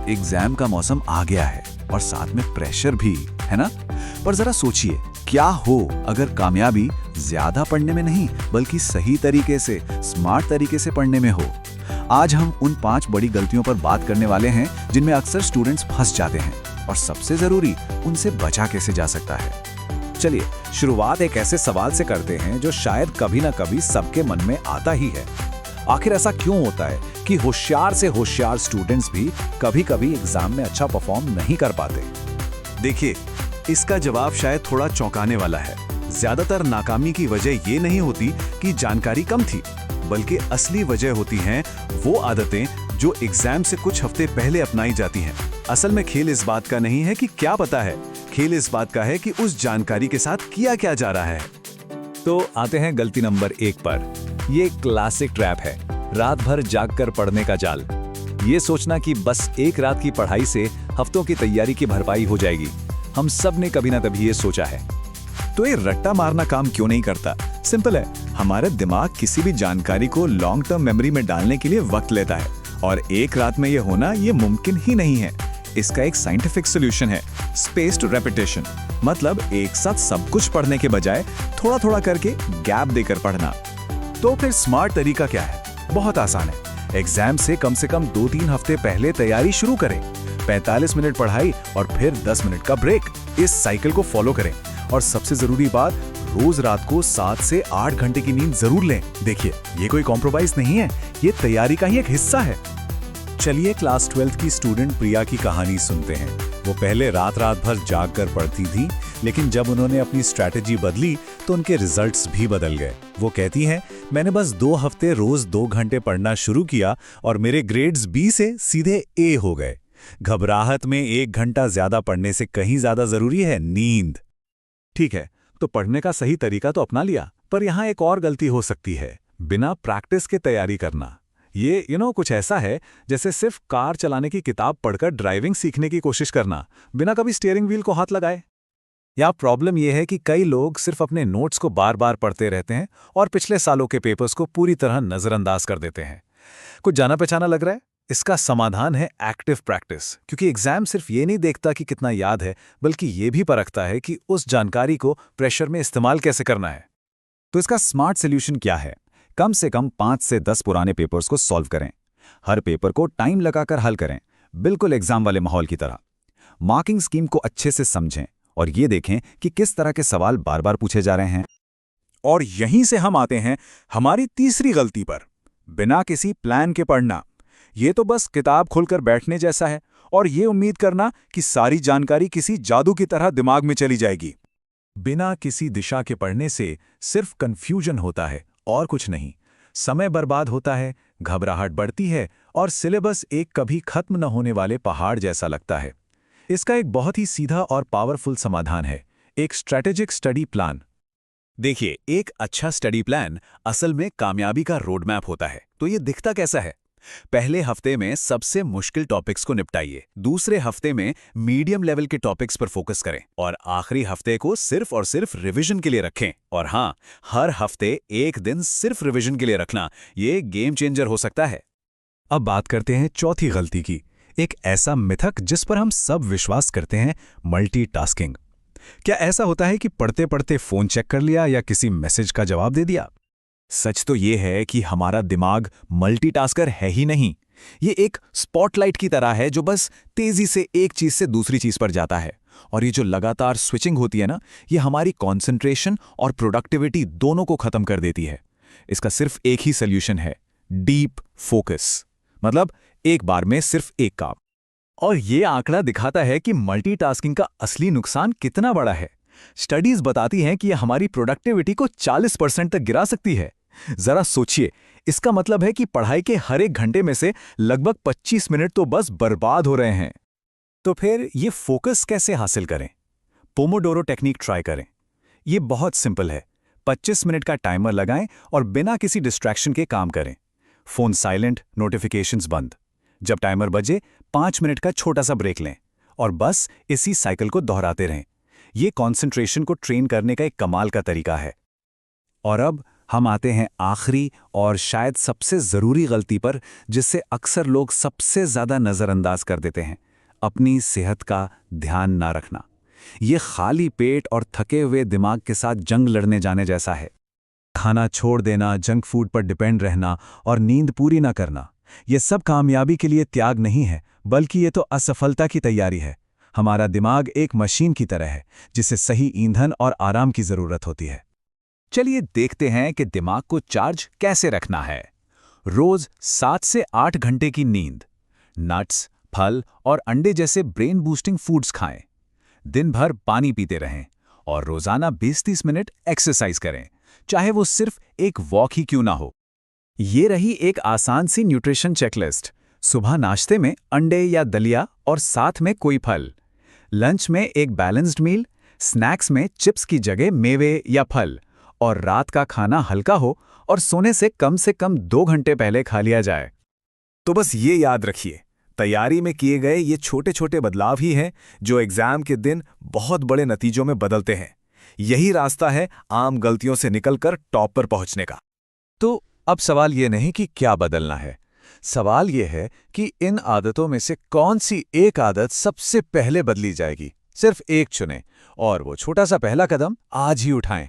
Exam का मौसम आ गया है और साथ में प्रेशर भी, है ना? पर जरा सोचिए, क्या हो अगर कामयाबी ज्यादा पढ़ने में नहीं बल्कि सही तरीके से, स्मार्ट तरीके से पढ़ने में हो। आज हम उन 5 बड़ी गलतियों पर बात करने वाले हैं जिनमें अक्सर स्टूडेंट्स फंस जाते हैं और सबसे जरूरी, उनसे बचा कैसे जा सकता है। चलिए शुरुआत एक ऐसे सवाल से करते हैं जो शायद कभी ना कभी सबके मन में आता ही है। आखिर ऐसा क्यों होता है कि होशियार से होशियार स्टूडेंट्स भी कभी-कभी एग्जाम में अच्छा परफॉर्म नहीं कर पाते? देखिए, इसका जवाब शायद थोड़ा चौंकाने वाला है। ज्यादातर नाकामी की वजह ये नहीं होती कि जानकारी कम थी, बल्कि असली वजह होती हैं वो आदतें जो एग्जाम से कुछ हफ्ते पहले अपनाई जाती हैं। असल में खेल इस बात का नहीं है कि क्या पता है, खेल इस बात का है कि उस जानकारी के साथ किया क्या जा रहा है। तो आते हैं गलती नंबर 1 पर। ये क्लासिक ट्रैप है, रात भर जागकर पढ़ने का जाल। ये सोचना कि बस एक रात की पढ़ाई से हफ्तों की तैयारी की भरपाई हो जाएगी। हम सब ने कभी ना कभी ये सोचा है। तो ये रट्टा मारना काम क्यों नहीं करता? सिंपल है, हमारा दिमाग किसी भी जानकारी को लॉन्ग टर्म मेमोरी में डालने के लिए वक्त लेता है और एक रात में ये होना ये मुमकिन ही नहीं है। इसका एक साइंटिफिक सॉल्यूशन है, स्पेस्ड रेपिटेशन। मतलब एक साथ सब कुछ पढ़ने के बजाय थोड़ा थोड़ा करके गैप देकर पढ़ना। तो फिर स्मार्ट तरीका क्या है? बहुत आसान है। एग्जाम से कम 2-3 हफ्ते पहले तैयारी शुरू करें। 45 मिनट पढ़ाई और फिर 10 मिनट का ब्रेक। इस साइकिल को फॉलो करें और सबसे जरूरी बात, रोज रात को 7 से 8 घंटे की नींद जरूर लें। देखिए, ये कोई कॉम्प्रोमाइज नहीं है, ये तैयारी का ही एक हिस्सा है। चलिए क्लास 12th की स्टूडेंट प्रिया की कहानी सुनते हैं। वो पहले रात भर जाग कर पढ़ती थी, लेकिन जब उन्होंने अपनी स्ट्रैटेजी बदली तो उनके रिजल्ट्स भी बदल गए। वो कहती हैं, मैंने बस 2 हफ्ते रोज 2 घंटे पढ़ना शुरू किया और मेरे ग्रेड्स बी से सीधे ए हो गए। घबराहट में 1 घंटा ज्यादा पढ़ने से कहीं ज्यादा जरूरी है नींद। ठीक है, तो पढ़ने का सही तरीका तो अपना लिया, पर यहाँ एक और गलती हो सकती है, बिना प्रैक्टिस के तैयारी करना। ये कुछ ऐसा है जैसे सिर्फ कार चलाने की किताब पढ़कर ड्राइविंग सीखने की कोशिश करना, बिना कभी स्टीयरिंग व्हील को हाथ लगाए। या प्रॉब्लम यह है कि कई लोग सिर्फ अपने नोट्स को बार बार पढ़ते रहते हैं और पिछले सालों के पेपर्स को पूरी तरह नजरअंदाज कर देते हैं। कुछ जाना पहचाना लग रहा है? इसका समाधान है एक्टिव प्रैक्टिस, क्योंकि एग्जाम सिर्फ ये नहीं देखता कि कितना याद है, बल्कि ये भी परखता है कि उस जानकारी को प्रेशर में इस्तेमाल कैसे करना है। तो इसका स्मार्ट सॉल्यूशन क्या है? कम से कम 5 से 10 पुराने पेपर्स को सॉल्व करें। हर पेपर को टाइम लगाकर हल करें, बिल्कुल एग्जाम वाले माहौल की तरह। मार्किंग स्कीम को अच्छे से समझें और ये देखें कि किस तरह के सवाल बार बार पूछे जा रहे हैं। और यहीं से हम आते हैं हमारी तीसरी गलती पर, बिना किसी प्लान के पढ़ना। ये तो बस किताब खोलकर बैठने जैसा है और ये उम्मीद करना कि सारी जानकारी किसी जादू की तरह दिमाग में चली जाएगी। बिना किसी दिशा के पढ़ने से सिर्फ कंफ्यूजन होता है और कुछ नहीं। समय बर्बाद होता है, घबराहट बढ़ती है और सिलेबस एक कभी खत्म न होने वाले पहाड़ जैसा लगता है। इसका एक बहुत ही सीधा और पावरफुल समाधान है, एक स्ट्रैटेजिक स्टडी प्लान। देखिए, एक अच्छा स्टडी प्लान असल में कामयाबी का रोड मैप होता है। तो ये दिखता कैसा है? पहले हफ्ते में सबसे मुश्किल टॉपिक्स को निपटाइए, दूसरे हफ्ते में मीडियम लेवल के टॉपिक्स पर फोकस करें और आखिरी हफ्ते को सिर्फ और सिर्फ रिवीजन के लिए रखें। और हाँ, हर हफ्ते एक दिन सिर्फ रिवीजन के लिए रखना, ये गेम चेंजर हो सकता है। अब बात करते हैं चौथी गलती की, एक ऐसा मिथक जिस पर हम सब विश्वास करते हैं, मल्टीटास्किंग। क्या ऐसा होता है कि पढ़ते पढ़ते फोन चेक कर लिया या किसी मैसेज का जवाब दे दिया? सच तो ये है कि हमारा दिमाग मल्टीटास्कर है ही नहीं। ये एक स्पॉटलाइट की तरह है जो बस तेजी से एक चीज से दूसरी चीज पर जाता है। और ये जो लगातार स्विचिंग होती है ना, ये हमारी कंसंट्रेशन और प्रोडक्टिविटी दोनों को खत्म कर देती है। इसका सिर्फ एक ही सॉल्यूशन है, डीप फोकस। मतलब एक बार में सिर्फ एक काम। और ये आंकड़ा दिखाता है कि मल्टीटास्किंग का असली नुकसान कितना बड़ा है। स्टडीज बताती हैं कि यह हमारी प्रोडक्टिविटी को 40% तक गिरा सकती है। जरा सोचिए, इसका मतलब है कि पढ़ाई के हर एक घंटे में से लगभग 25 मिनट तो बस बर्बाद हो रहे हैं। तो फिर ये फोकस कैसे हासिल करें? पोमोडोरो टेक्निक ट्राई करें। ये बहुत सिंपल है। 25 मिनट का टाइमर लगाएं और बिना किसी डिस्ट्रैक्शन के काम करें। फोन साइलेंट, नोटिफिकेशंस बंद। जब टाइमर बजे 5 मिनट का छोटा सा ब्रेक लें और बस इसी साइकिल को दोहराते रहें। ये कंसंट्रेशन को ट्रेन करने का एक कमाल का तरीका है। और अब हम आते हैं आखिरी और शायद सबसे ज़रूरी गलती पर, जिससे अक्सर लोग सबसे ज़्यादा नज़रअंदाज कर देते हैं, अपनी सेहत का ध्यान ना रखना। ये खाली पेट और थके हुए दिमाग के साथ जंग लड़ने जाने जैसा है। खाना छोड़ देना, जंक फूड पर डिपेंड रहना और नींद पूरी ना करना, ये सब कामयाबी के लिए त्याग नहीं है, बल्कि ये तो असफलता की तैयारी है। हमारा दिमाग एक मशीन की तरह है, जिसे सही ईंधन और आराम की ज़रूरत होती है। चलिए देखते हैं कि दिमाग को चार्ज कैसे रखना है। रोज 7 से 8 घंटे की नींद, नट्स, फल और अंडे जैसे ब्रेन बूस्टिंग फूड्स खाएं। दिन भर पानी पीते रहें और रोजाना 20-30 मिनट एक्सरसाइज करें, चाहे वो सिर्फ एक वॉक ही क्यों ना हो। ये रही एक आसान सी न्यूट्रिशन चेकलिस्ट। सुबह नाश्ते में अंडे या दलिया और साथ में कोई फल, लंच में एक बैलेंस्ड मील, स्नैक्स में चिप्स की जगह मेवे या फल, और रात का खाना हल्का हो और सोने से कम 2 घंटे पहले खा लिया जाए। तो बस ये याद रखिए, तैयारी में किए गए ये छोटे छोटे बदलाव ही हैं जो एग्जाम के दिन बहुत बड़े नतीजों में बदलते हैं। यही रास्ता है आम गलतियों से निकलकर टॉप पर पहुंचने का। तो अब सवाल ये नहीं कि क्या बदलना है, सवाल ये है कि इन आदतों में से कौन सी एक आदत सबसे पहले बदली जाएगी। सिर्फ एक चुनें और वो छोटा सा पहला कदम आज ही उठाएं।